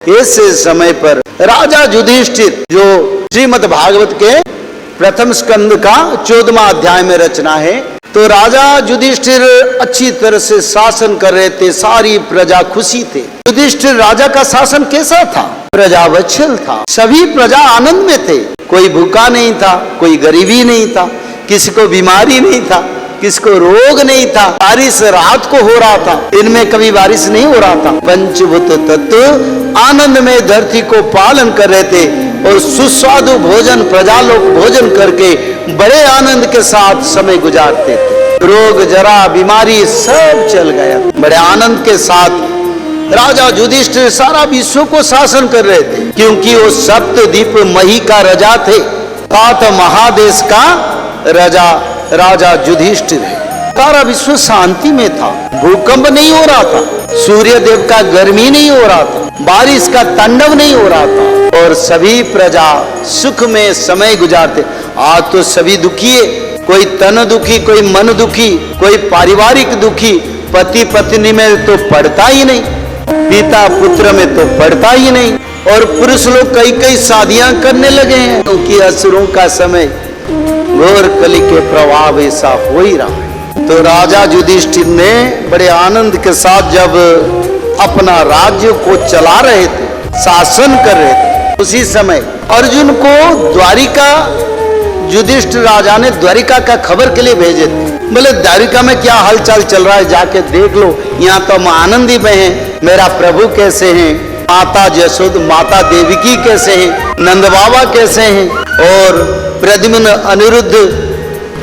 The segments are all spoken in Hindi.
ऐसे समय पर राजा युधिष्ठिर, जो श्रीमद् भागवत के प्रथम स्कंद का 14वां अध्याय में रचना है, तो राजा युधिष्ठिर अच्छी तरह से शासन कर रहे थे, सारी प्रजा खुशी थे। युधिष्ठिर राजा का शासन कैसा था? प्रजावत्सल था, सभी प्रजा आनंद में थे, कोई भूखा नहीं था, कोई गरीबी नहीं था, किसी को बीमारी नहीं था, किसको रोग नहीं था, बारिश रात को हो रहा था, दिन में कभी बारिश नहीं हो रहा था। पंचभूत तत्व आनंद में धरती को पालन कर रहे थे और सुस्वादु भोजन प्रजा लोग भोजन करके बड़े आनंद के साथ समय गुजारते थे। रोग जरा बीमारी सब चल गया, बड़े आनंद के साथ राजा युधिष्ठिर सारा विश्व को शासन कर रहे थे, क्योंकि वो सप्तद्वीप मही का राजा थे। 7 महादेश का राजा युधिष्ठिर है। सारा विश्व शांति में था, भूकंप नहीं हो रहा था, सूर्य देव का गर्मी नहीं हो रहा था, बारिश का तांडव नहीं हो रहा था और सभी प्रजा सुख में समय गुजारते। आज तो सभी दुखी है, कोई तन दुखी, कोई मन दुखी, कोई पारिवारिक दुखी, पति पत्नी में तो पड़ता ही नहीं, पिता पुत्र में तो पड़ता ही नहीं, और पुरुष लोग कई कई शादियां करने लगे हैं, क्योंकि असुरों का समय घोर कलि के प्रभाव ऐसा हो ही रहा है। तो राजा युधिष्ठिर ने बड़े आनंद के साथ जब अपना राज्य को चला रहे थे, शासन कर रहे थे, उसी समय अर्जुन को द्वारिका युधिष्ठिर राजा ने द्वारिका का खबर के लिए भेजे थे। बोले द्वारिका में क्या हालचाल चल रहा है, जाके देख लो, यहाँ तो हम आनंदी में हैं, मेरा प्रभु कैसे हैं, माता यशोदा माता देवकी कैसे हैं, नंद बाबा कैसे हैं, और प्रद्युम्न अनिरुद्ध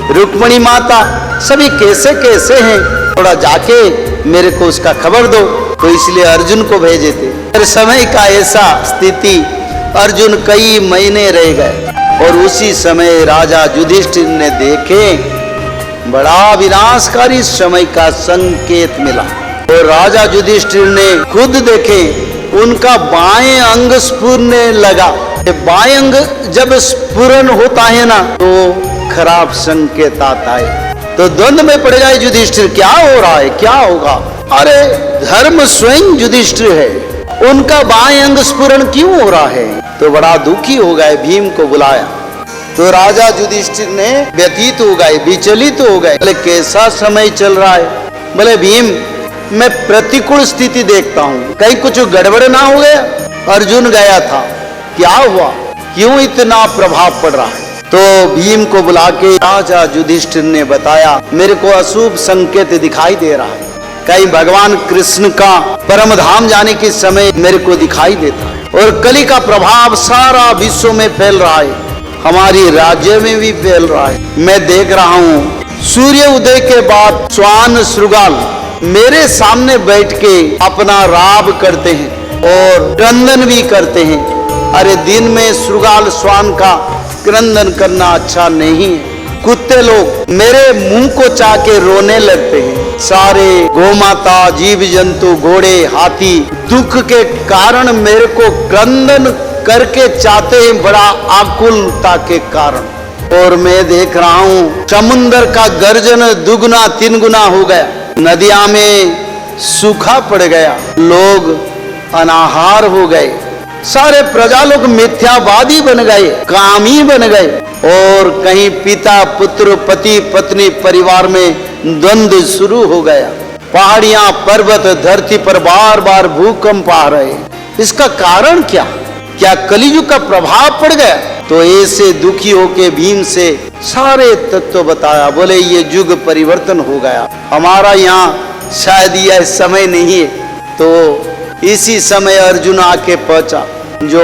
रुक्मिणी माता सभी कैसे कैसे हैं, थोड़ा जाके मेरे को उसका खबर दो। तो इसलिए अर्जुन को भेजे थे। फिर समय का ऐसा स्थिति, अर्जुन कई महीने रह गए और उसी समय राजा युधिष्ठिर ने देखे बड़ा विनाशकारी समय का संकेत मिला। और राजा युधिष्ठिर ने खुद देखे उनका बाएं अंग स्फुरने लगा। बाएं अंग जब स्फुरन होता है ना, तो खराब संकेत आता है। तो द्वंद में पड़ जाए युधिष्ठिर, क्या हो रहा है, क्या होगा? अरे धर्म स्वयं युधिष्ठिर है, उनका बाएं अंग स्फुरन क्यों हो रहा है? तो बड़ा दुखी हो गए, भीम को बुलाया। तो राजा युधिष्ठिर ने व्यतीत हो गए, विचलित हो गए। बोले कैसा समय चल रहा है? बोले भीम, मैं प्रतिकूल स्थिति देखता हूँ, कहीं कुछ गड़बड़ ना हो गया? अर्जुन गया था, क्या हुआ, क्यों इतना प्रभाव पड़ रहा है? तो भीम को बुला के राजा युधिष्ठिर ने बताया, मेरे को अशुभ संकेत दिखाई दे रहा है, कहीं भगवान कृष्ण का परम धाम जाने के समय मेरे को दिखाई देता है, और कलि का प्रभाव सारा विश्व में फैल रहा है, हमारी राज्य में भी फैल रहा है। मैं देख रहा हूँ सूर्य उदय के बाद श्वान श्रृगाल मेरे सामने बैठ के अपना राब करते हैं और क्रंदन भी करते हैं। अरे दिन में श्रृगाल श्वान का क्रंदन करना अच्छा नहीं है। कुत्ते लोग मेरे मुंह को चाह के रोने लगते हैं। सारे गोमाता जीव जंतु घोड़े हाथी दुख के कारण मेरे को क्रंदन करके चाहते हैं, बड़ा आकुलता के कारण। और मैं देख रहा हूँ समुन्द्र का गर्जन दुगुना 3 गुना हो गया, नदिया में सूखा पड़ गया, लोग अनाहार हो गए, सारे प्रजा लोग मिथ्यावादी बन गए, कामी बन गए, और कहीं पिता पुत्र पति पत्नी परिवार में द्वंद्व शुरू हो गया। पहाड़ियां पर्वत धरती पर बार बार भूकंप आ रहे। इसका कारण क्या? क्या कलियुग का प्रभाव पड़ गया? तो ऐसे दुखी होके भीम से सारे तत्व बताया। बोले ये युग परिवर्तन हो गया, हमारा यहाँ शायद यह समय नहीं है। तो इसी समय अर्जुन आके पहुंचा, जो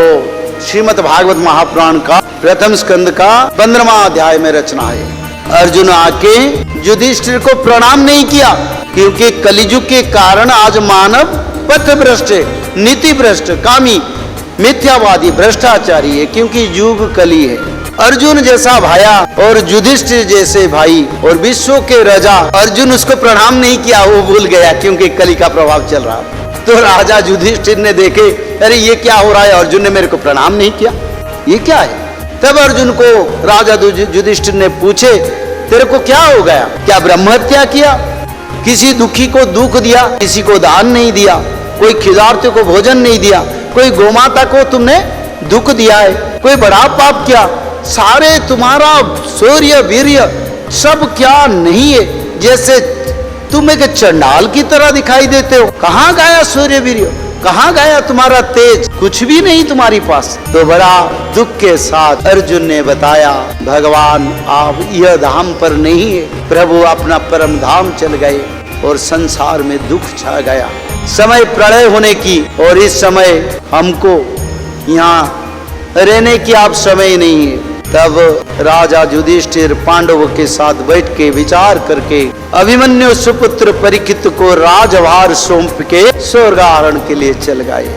श्रीमद् भागवत महापुराण का प्रथम स्कंद का 15वां अध्याय में रचना है। अर्जुन आके युधिष्ठिर को प्रणाम नहीं किया, क्योंकि कलियुग के कारण आज मानव पथ भ्रष्ट, नीति भ्रष्ट, कामी, मिथ्यावादी, भ्रष्टाचारी है, क्योंकि युग कली है। अर्जुन जैसा भाया और युधिष्ठिर जैसे भाई और विश्व के राजा, अर्जुन उसको प्रणाम नहीं किया, वो भूल गया क्योंकि कली का प्रभाव चल रहा। तो राजा युधिष्ठिर ने देखे, अरे ये क्या हो रहा है, अर्जुन ने मेरे को प्रणाम नहीं किया, ये क्या है? तब अर्जुन को राजा युधिष्ठिर ने पूछे, तेरे को क्या हो गया? क्या ब्रह्म हत्या किया? किसी दुखी को दुख दिया, किसी को दान नहीं दिया, कोई खिलार्ते को भोजन नहीं दिया, कोई गोमाता को तुमने दुख दिया है, कोई बड़ा पाप किया, सारे तुम्हारा शौर्य वीर्य सब क्या नहीं है, जैसे तुम एक चंडाल की तरह दिखाई देते हो। कहाँ गया शौर्य वीर्य, कहाँ गया तुम्हारा तेज, कुछ भी नहीं तुम्हारी पास। तो बड़ा दुख के साथ अर्जुन ने बताया, भगवान आप यह धाम पर नहीं है, प्रभु अपना परम धाम चल गए और संसार में दुख छा गया। समय प्रलय होने की और इस समय हमको यहाँ रहने की आप समय नहीं है। तब राजा युधिष्ठिर पांडवों के साथ बैठ के विचार करके अभिमन्यु सुपुत्र परीक्षित को राजभार सौंप के स्वर्गारोहण के लिए चल गए।